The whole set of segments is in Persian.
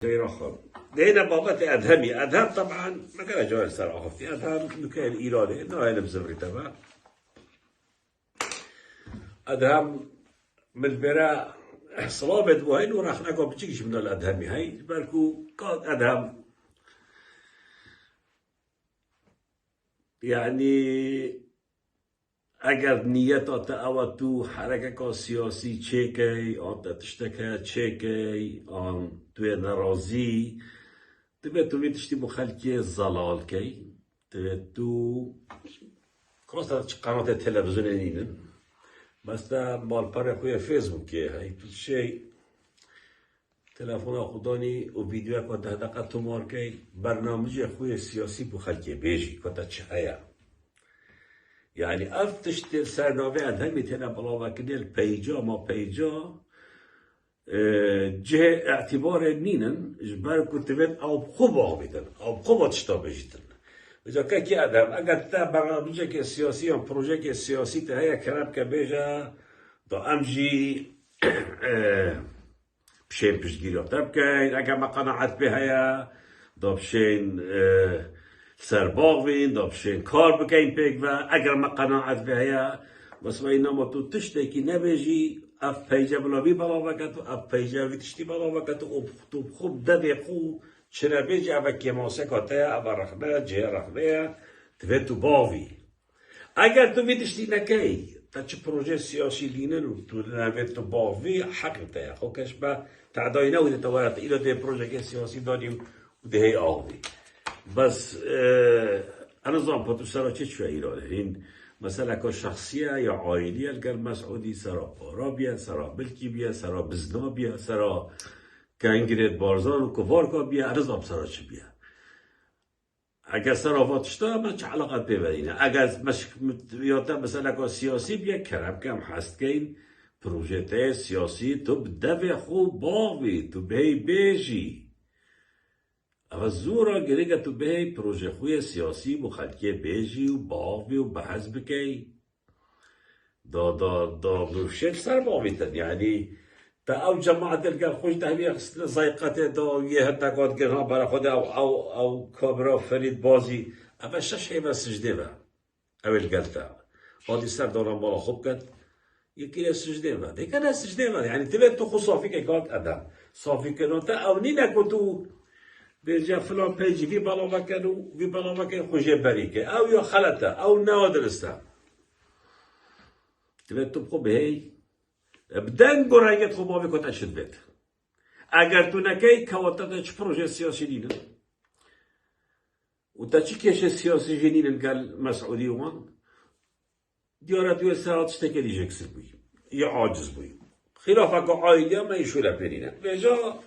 غير آخر لقينا بابات أدهم طبعا ما كان جوال صراحة في أدهم كان إيراني إنه أنا بزمري تبع أدهم من البراء صلابت وين وراح نقول بتجيش من الأدهمي هاي بالكو قاد أدهم يعني اگر نیت آتا تو حرکت سیاسی چیکی آن تشتکه چیکی آن توی نرازی تبه تو میتشتی مخلکی زلال کی تبه تو خلاص قناة تلفزیون اینن بس دا مال پر خوی فیسبوکیه های تو شی تلفن خودانی و ویدیو که ده دقیقه تو مارکی برنامج خوی سیاسی بخلکی بیجی که تا چه هیا يعني افتشت سرنامه ادهمی تنا بلاوه کنیل پیجا ما پیجا جه اعتبار نینن جبر کتبت او خوب آبیدن او خوب تشتا بجیدن بجا که ادهم اگر تا برنامجه که سیاسی هم پروژه که سیاسی تا هیا کرب که بیجا دا امجی بشین پشتگیری افتر بکن اگر ما قناعت به هیا دا بشین سرباغ بین دابشین کار بکن پیک و اگر ما قناعت به هیا بس اینا ما تو تشتی که نبیجی اف پیجه بلاوی بلا وکتو اف پیجه وی تشتی بلا وکتو تو خوب دبی خو چرا بیجی اف کماسه کاته اف رخنه جه رخنه توی تو باوی اگر تو وی تشتی نکی تا چه پروژه سیاسی لینن و تو نوی تو باوی حق تیا خو کش با تعدای نوی توارت ایلا ده پروژه سیاسی داریم و ده آوی بس أنا ضابط وسرا تشوي إيران هين مثلا كشخصية يا عائلية الجر مسعودي سرا رابيا سرا بلكيبيا سرا بزنابيا سرا كانجريت بارزان وكفاركا بيا أنا ضابط سرا شبيا اگر سرا واتشتا ما چه علاقات ببرینه اگر مش یاتا مثلا كسياسي بيا كرم كم حست كين پروژه سیاسی تو بدو خوب باوی تو بهی بیجی اما زورا گریگا تو به پروژه خوی سیاسی مخلکی بیجی و باوی و بحث بکی دا بروشل سر باویتن يعني تا او جماعت الگل خوش دهمی زایقات دا یه هتا قاد گرها برا خود او کامرا فرید بازی اما شش هیما سجده با او الگل تا خادی سر دارم بالا خوب کد یکی سجده با دیگه نه سجده با يعني تبه تو خو صافی که کاد ادم صافی کنون تا او نی نکن تو بيجا فلان بيجي في بلا مكان خوجي بريكة أو يا خلته أو نوادرسته تبي تبقى بهاي بدن قرية خو ما بيكون أشد بيت أجر تونكي كواتنا تش بروجي سياسي لينا وتشي كيش السياسي جنين قال مسعودي وان ديارات ويسارات تشتكي لي جكسر بي يا عاجز بي خلافك عائلة ما يشولا بيننا بيجا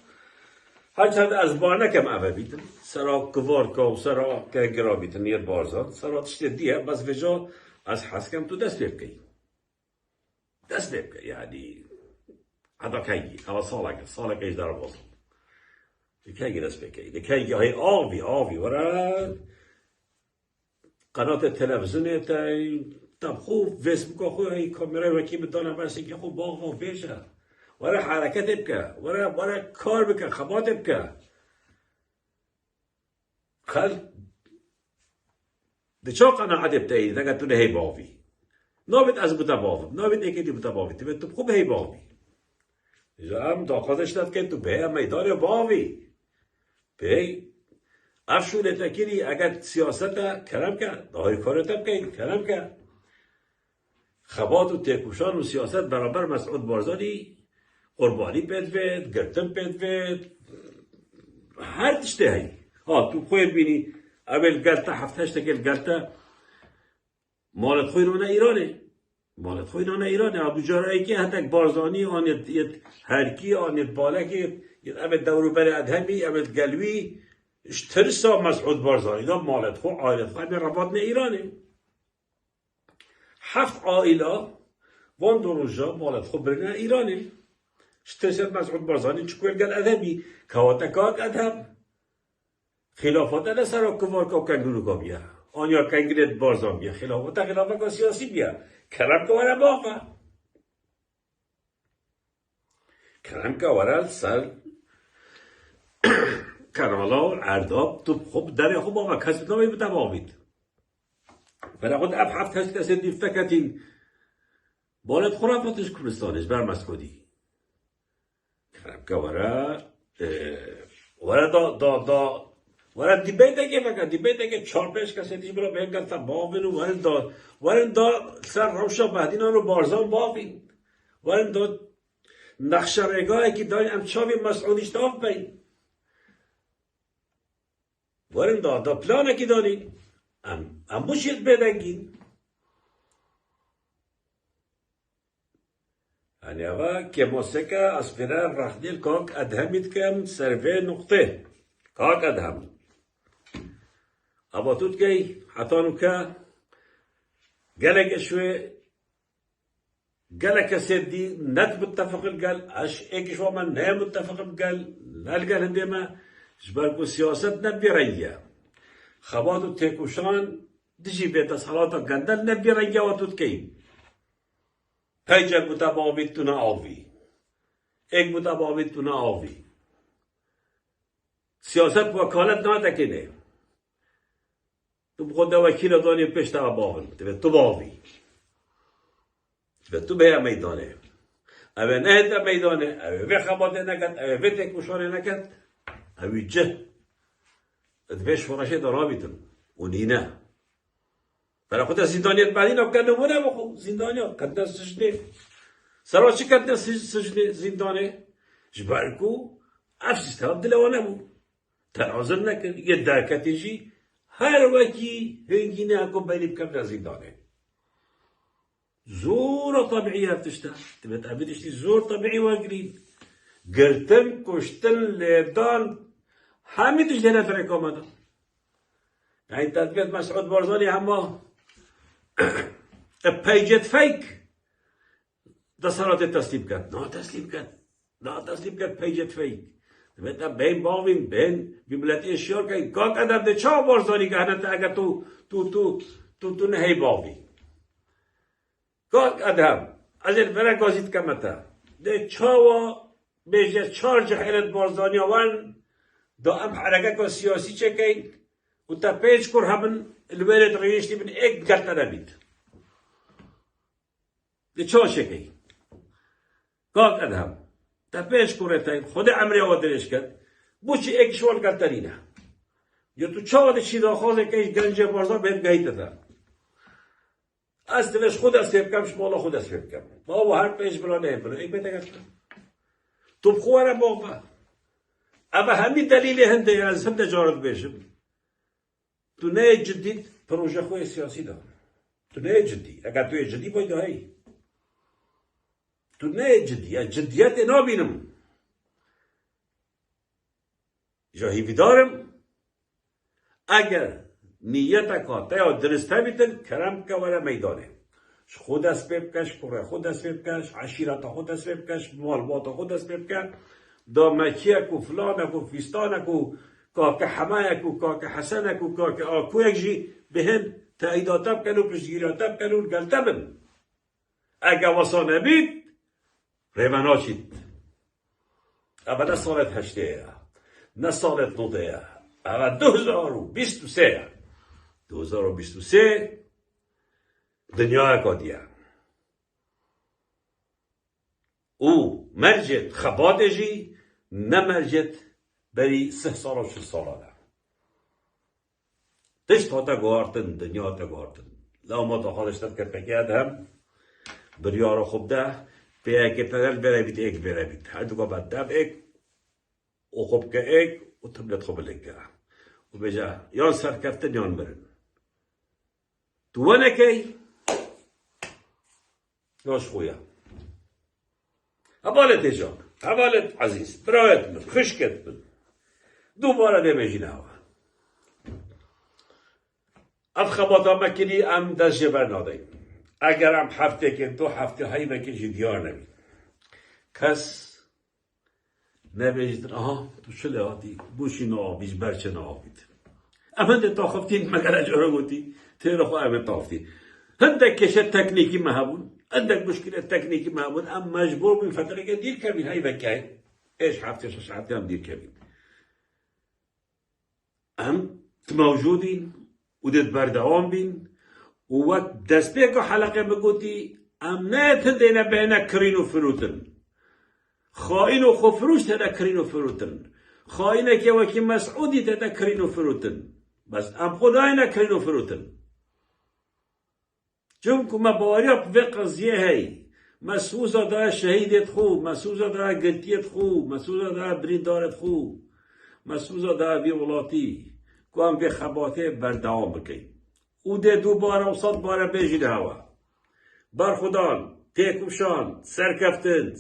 هرچند از بار نکم اوه بیتن سرا کوارکا و سرا که گرا بیتن نیت بارزان سرا تشتی دیه بس وجا از حسکم تو دست بکی یعنی هدا کهی اما سالک ایش دار بازم کهی دست بکی کهی های آوی ورا قنات تلویزیون تب خوب فیسبوک خوب های کامیرای وکی بدانم برسی که خوب باغ و بیشه ورا حركات بكا ورا كار بكا خبات بكا خل دچا قناعت بتاعي اذا قلت له هي باوي نابد از متباوي نابد اكيد متباوي تبي تبخو هي باوي اذا ام داخلش داد كنت به ميدان باوي بي افشول تكيري اگر سياستا كلام كان داي كارتا بكين كلام كان خبات و تکوشان و سیاست برابر مسعود بارزانی قربانی بدوید گرتم بدوید هر تشته هی تو خوی بینی اول گلتا هفتهش تکل گلتا مالت خوی نانه ایرانه ابو جارایی که حتی بارزانی آنید هرکی آنید بالکی اول دورو بر ادهمی اول گلوی اشترسا مسعود بارزانی دا مالت خوی آیلت خوی رفات نه ایرانه هفت عائله وان دروجا مالت خوی برنه ایرانه اشترسل مسعود بارزانی چکویل گل ادهمی کواتکاک ادهم خلافات انا سرا کوارکا و کنگروکا بیا آنیا کنگرت بارزان بیا خلافات سیاسی بیا کرم که ورا باقا کرم که ورا سر کانالا ارداب تو خوب داری خوب آقا کسی نمی بتوابید فراغد اف هفت هست کسی دیفتکتین بالت خرافاتش کورستانش برمسکودی خراب که ورا دیبیت که فکر دیبیت که چهار پنج کسی دیش برای بهم گفتم باوین ورن دا سر روشا بعدینا رو بارزان باوین ورن دا نقشه رگاهی که داری ام چاوی مسعودیش داف بین ورن دا پلانه که داری ام بوشید بدنگین يعني هذا كموسيقى أسبرار راح ديل كوك أدهمت كم سيرفي نقطة كوك أدهم أبا توت كي حطانو كا قالك شوي قالك سيدي نت متفق قال أش إيك شو من نه متفق قال نلقى هندما جبالكو سياسة نبي ريا خباتو تيكوشان دجي بيت صلاة قندل نبي ريا وتوت كي پیجک متبابید تو نآوی ایک متبابید تو نآوی سیاست وکالت نادکنه تو بخود وکیل دانی پیش تا باون تو باوی تو به میدانه اوه نه تا میدانه اوه خباته نکد اوه تک مشوره نکد اوه جه ادوش فرشه درابیتم اونی نه برای خود زندانیت بعدی نکنه نمونه بخو زندانیت کنده سجنه سرا چی کنده سجنه زندانه جبرکو اف سیستم دلوانه بود تنازل نکن یه درکتیجی هر وکی هنگینه اکو بیلی بکم در زندانه زور طبیعی هفتشتا تبت عبیدشتی زور طبیعی واگرین گرتن کشتن لیدان همه تش دیره فرق آمده يعني تثبيت مسعود بارزاني همه پیجت فیک دستورات تسلیم کرد نه تسلیم کرد پیجت فیک مثلا بین باوین بین بیملتی اشیار که کاک ادم ده چه بارزانی که هنده اگر تو نهی باوی کاک ادم از این برای گازید کمتا ده چه و بیجه چار جحیلت بارزانی وان دا ام حرکت که سیاسی چه که و تا پیش کر همون الویلت ریشتی من ایک گرتا نبید ده چه شکی کاک ادم تا پیش کرده خود عمری آوادرش کرد بوچی ایک شوال گرتری نه یا تو چه واده چی داخوزه که ایش گنجه بارزا بهت گهیده ده از دلش خود از فیب کم شمالا خود از فیب کم با هر پیش بلا نه بلا ایک بیده گرتا تو بخواره باقا اما همین دلیل هنده از هنده جارد بیشم تو نه جدید پروژه خوی سیاسی دار تو نه جدی اگر توی جدی باید هایی تو نه جدی جدیت نابینم جاهی بیدارم اگر نیت کاته یا درسته بیتن کرم که وره میدانه خود از پیب کش کره خود از پیب کش عشیرت خود از پیب کش مالبات خود از پیب کش دا مکیه کو فلانه کو فیستانه کو که حمایه کو که حسنه کو که آکو یک جی بهن تاییداتب کنو پشگیراتب کنو گلتبن اگه واسا نبید ریمنا چید اما نه سالت هشته نه سالت نوده اما 2023 دنیا اکادیه او مرجت خباده جی نه مرجت بری 3 سال و 6 ساله تشت هاتا گوارتن دنیا هاتا گوارتن لو ما تخالشتت که پکید هم بریارو خوب ده پیاکی پدل بره بید هر دو که بعد دم ایک و خوب که ایک و تبلت خوب لگه و بجا یان سر کفتن یان برن تو ونکی یاش خویا حوالت ایجان حوالت عزیز برایت من خشکت من دوباره نمیجینه ها اف خباتا مکنی ام دست جبر نادیم اگر ام هفته که 2 هفته هایی مکنی دیار نمید کس نمیجید آها تو چله آدی بوشی نابیش برچه نابید اما ده تا خفتین مگر اجاره گوتی تیر خو امه تافتی هندک کشه تکنیکی مهبون عندك مشكلة تكنيكي معمول أم مجبور من فترة دير كمين هاي بكاي إيش حفتي 6 هفته هم دير كمين ام موجودین و دید بردوام بین و وقت دست پیکو حلقه بگوتی ام نه تدینه بینه کرین و فروتن خائن و خفروش تدا کرین و فروتن خائنه که وکی مسعودی تدا کرین و فروتن بس ام خدای نکرین و فروتن چون که مباریا به قضیه هی مسوزا دا شهیدت خوب مسوزا دا گلتیت خوب مسوزا دا بریندارت خوب مسوزا دا ویولاتی که هم به خباته بردوام بکی او ده دوباره و صد باره بیجید هوا برخودان تیکوشان سرکفتن